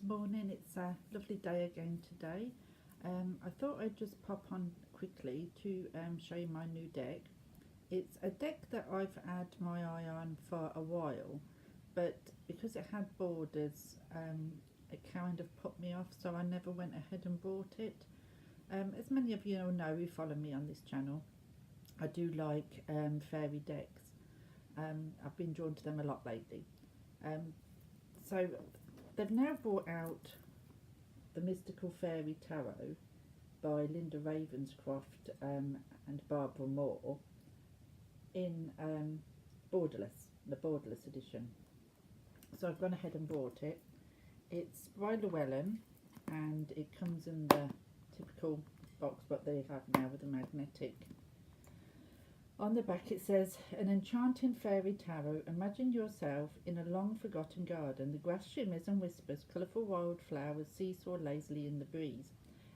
Morning, it's a lovely day again today. I thought I'd just pop on quickly to show you my new deck. It's a deck that I've had my eye on for a while, but because it had borders, it kind of put me off, so I never went ahead and bought it. As many of you know who follow me on this channel, I do like Faerie decks. I've been drawn to them a lot lately. So they've now brought out the Mystical Faerie Tarot by Linda Ravenscroft and Barbara Moore in Borderless, the Borderless edition. So I've gone ahead and bought it. It's by Llewellyn and it comes in the typical box what they have now with the magnetic. On the back it says, an enchanting fairy tarot. Imagine yourself in a long forgotten garden. The grass shimmers and whispers, colourful wildflowers seesaw lazily in the breeze.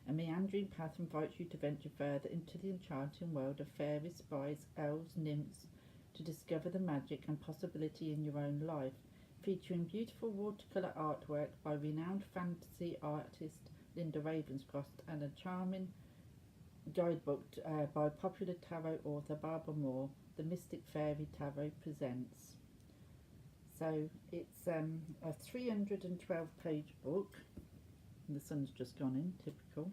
A meandering path invites you to venture further into the enchanting world of fairies, spies, elves, nymphs, to discover the magic and possibility in your own life. Featuring beautiful watercolour artwork by renowned fantasy artist Linda Ravenscroft and a charming guidebook by popular tarot author Barbara Moore, the Mystic Faerie Tarot presents. So it's a 312 page book, and the sun's just gone in, typical.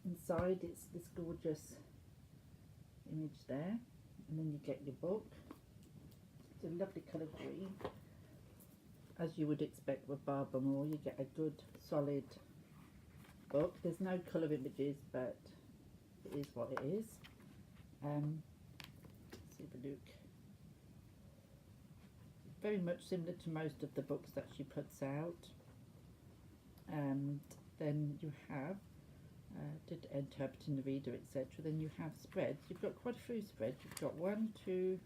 Inside it's this gorgeous image there, and then you get your book. It's a lovely colour green. As you would expect with Barbara Moore, you get a good solid book. There's no colour images, but it is what it is. Let's have a look. Very much similar to most of the books that she puts out. And then you have interpreting the reader, etc. Then you have spreads. You've got quite a few spreads. You've got 1, 2,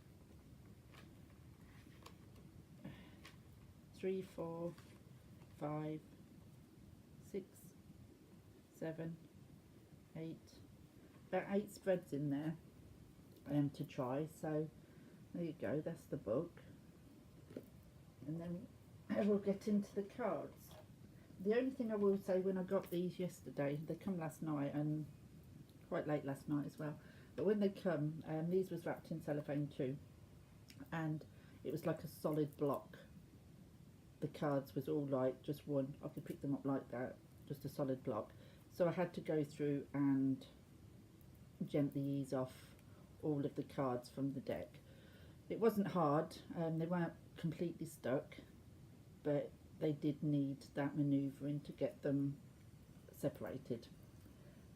3, 4, 5, 6, 7, 8, about 8 spreads in there to try. So there you go, that's the book, and then we'll get into the cards. The only thing I will say, when I got these yesterday, they come last night and quite late last night as well, but when they come, these was wrapped in cellophane too, and it was like a solid block. The cards was all like just one, I could pick them up like that, just a solid block. So I had to go through and gently ease off all of the cards from the deck. It wasn't hard, they weren't completely stuck, but they did need that manoeuvring to get them separated.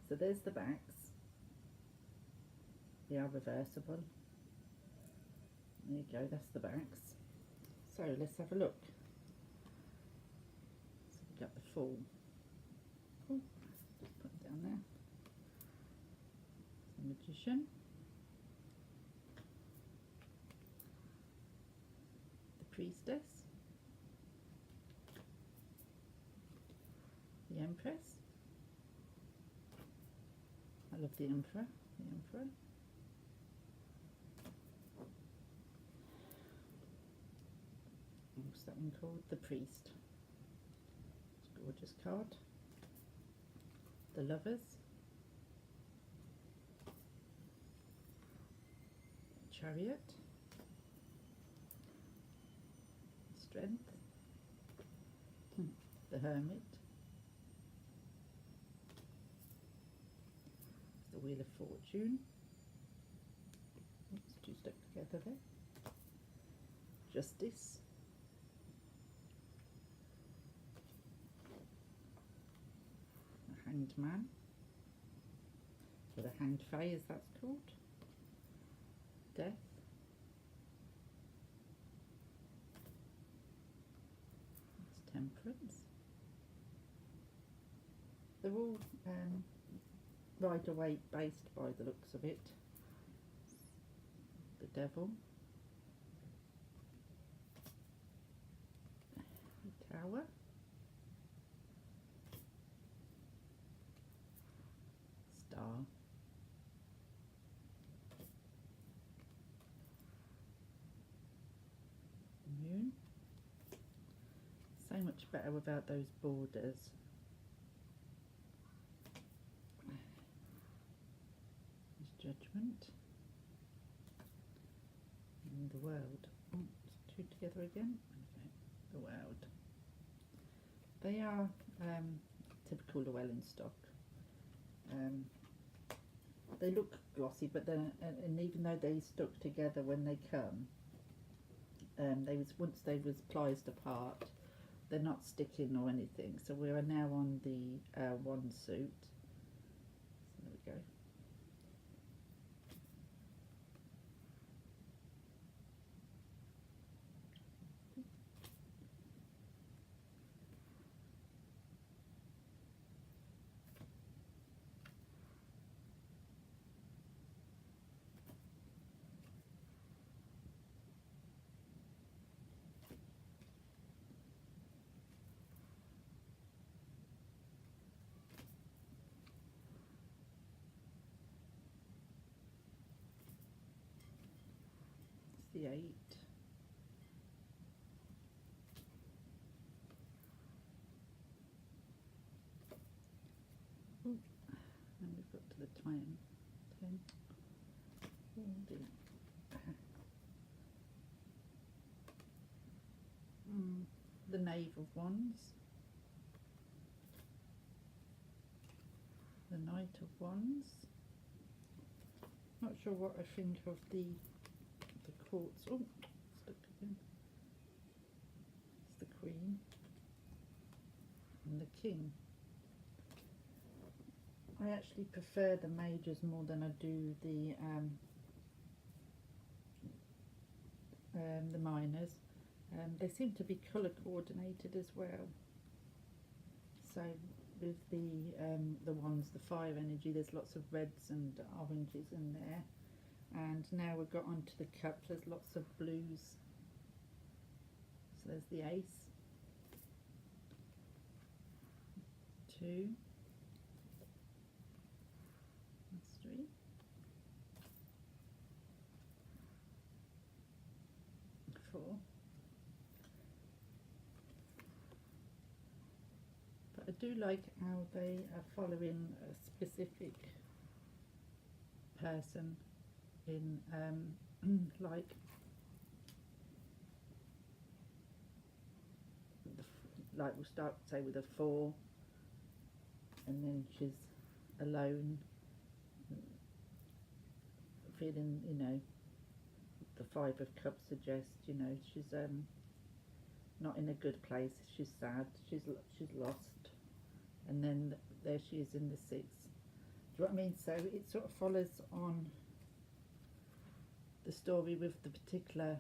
So there's the backs. They are reversible. There you go, that's the backs. So let's have a look. So we've got the full. Oh, just put it down there. The Magician, the Priestess, the Empress. I love the Emperor. What's that one called? The Priest. It's a gorgeous card. The Lovers, Chariot, Strength, the Hermit, the Wheel of Fortune, oops, 2 stuck together there, Justice, the Hanged Man, or the Hanged Fae as that's called, Death, it's Temperance. They're all Rider-Waite based by the looks of it. The Devil, the Tower, Star, Moon. So much much better without those borders. There's Judgment. And the World. Oh, it's two together again. Okay. The World. They are typical Llewellyn stock. They look glossy, but then, and even though they stuck together when they come, once they was pliced apart, they're not sticking or anything. So we are now on the one suit. So there we go. The 8. Ooh. And we've got to the 10. The Knave of Wands, the Knight of Wands. Not sure what I think of the quartz. Oh, stuck again. It's the Queen and the King. I actually prefer the majors more than I do the minors. They seem to be colour coordinated as well. So with the ones, the fire energy, there's lots of reds and oranges in there. And now we've got onto the cups, there's lots of blues. So there's the Ace, 2, that's 3, 4. But I do like how they are following a specific person in like we'll start say with a 4, and then she's alone, feeling, you know, the 5 of Cups suggests, you know, she's not in a good place, she's sad, she's lost, and then there she is in the 6. Do you know what I mean? So it sort of follows on the story with the particular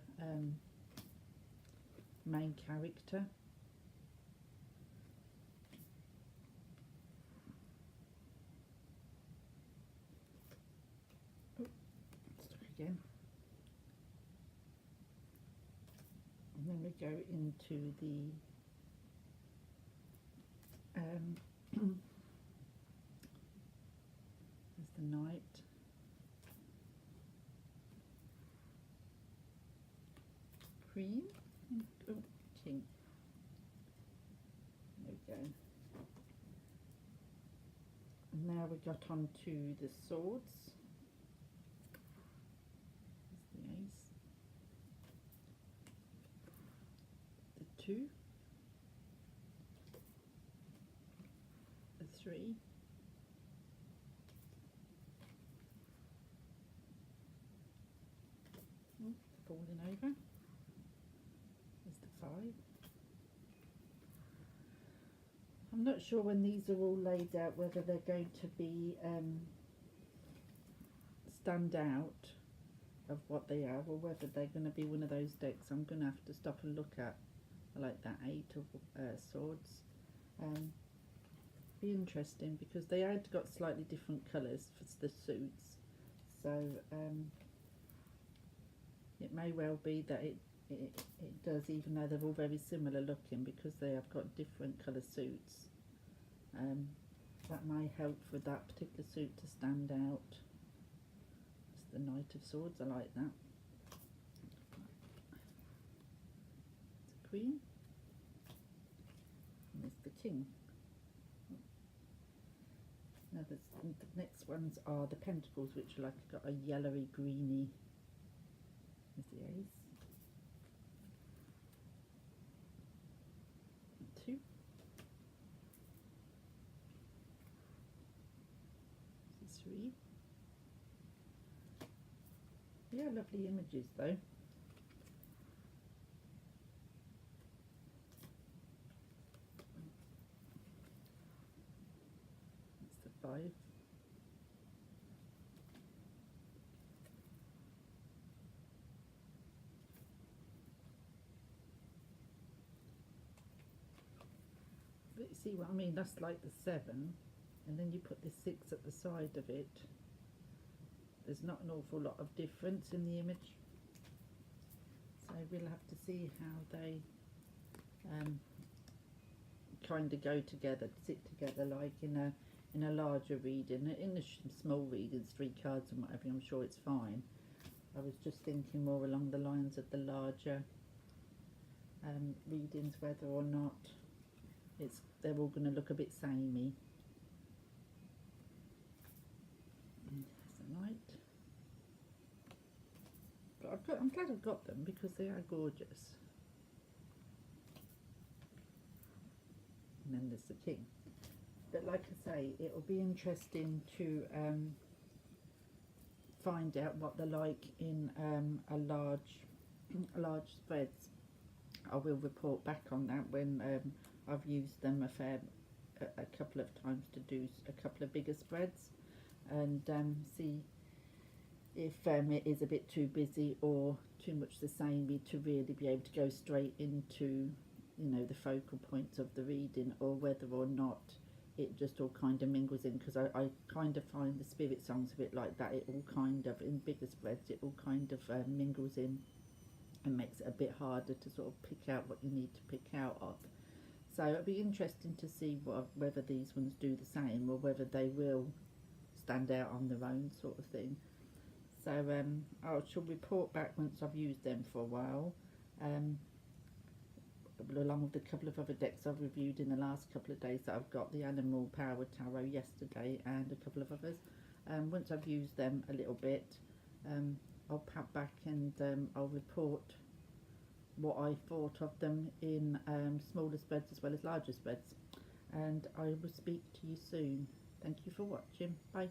main character. Oh, stuck again. And then we go into the there's the Knight. Queen and King. There we go. And now we got on to the swords. There's the Ace, the 2, the 3, falling over. 5. I'm not sure when these are all laid out whether they're going to be stand out of what they are, or whether they're going to be one of those decks I'm going to have to stop and look at. I like that 8 of swords. Be interesting because they had got slightly different colours for the suits, so it may well be that it does, even though they're all very similar looking, because they have got different colour suits. That may help for that particular suit to stand out. It's the Knight of Swords, I like that. It's a Queen. king. Now the next ones are the pentacles, which are like got a yellowy greeny. There's the ace. 2. This is 3. Yeah, lovely images though. That's the 5. But you see what I mean? That's like the 7, and then you put the 6 at the side of it. There's not an awful lot of difference in the image, so we'll have to see how they kind of go together, sit together, like in a larger reading. In the small readings, 3 cards and whatever, I'm sure it's fine. I was just thinking more along the lines of the larger readings, whether or not they're all going to look a bit samey. There's a knight. But I'm glad I've got them because they are gorgeous. And then there's the king. But like I say, it'll be interesting to find out what they're like in a large spreads. I will report back on that when I've used them a couple of times to do a couple of bigger spreads, and see if it is a bit too busy or too much the samey to really be able to go straight into, you know, the focal points of the reading, or whether or not it just all kind of mingles in, because I kind of find the spirit songs a bit like that. It all kind of, in bigger spreads, it all kind of mingles in and makes it a bit harder to sort of pick out what you need to pick out of. So it'll be interesting to see whether these ones do the same, or whether they will stand out on their own, sort of thing. So I shall report back once I've used them for a while, along with a couple of other decks I've reviewed in the last couple of days that I've got, the Animal Power Tarot yesterday and a couple of others. Once I've used them a little bit, I'll pop back and I'll report what I thought of them in smaller spreads as well as larger spreads. And I will speak to you soon. Thank you for watching. Bye.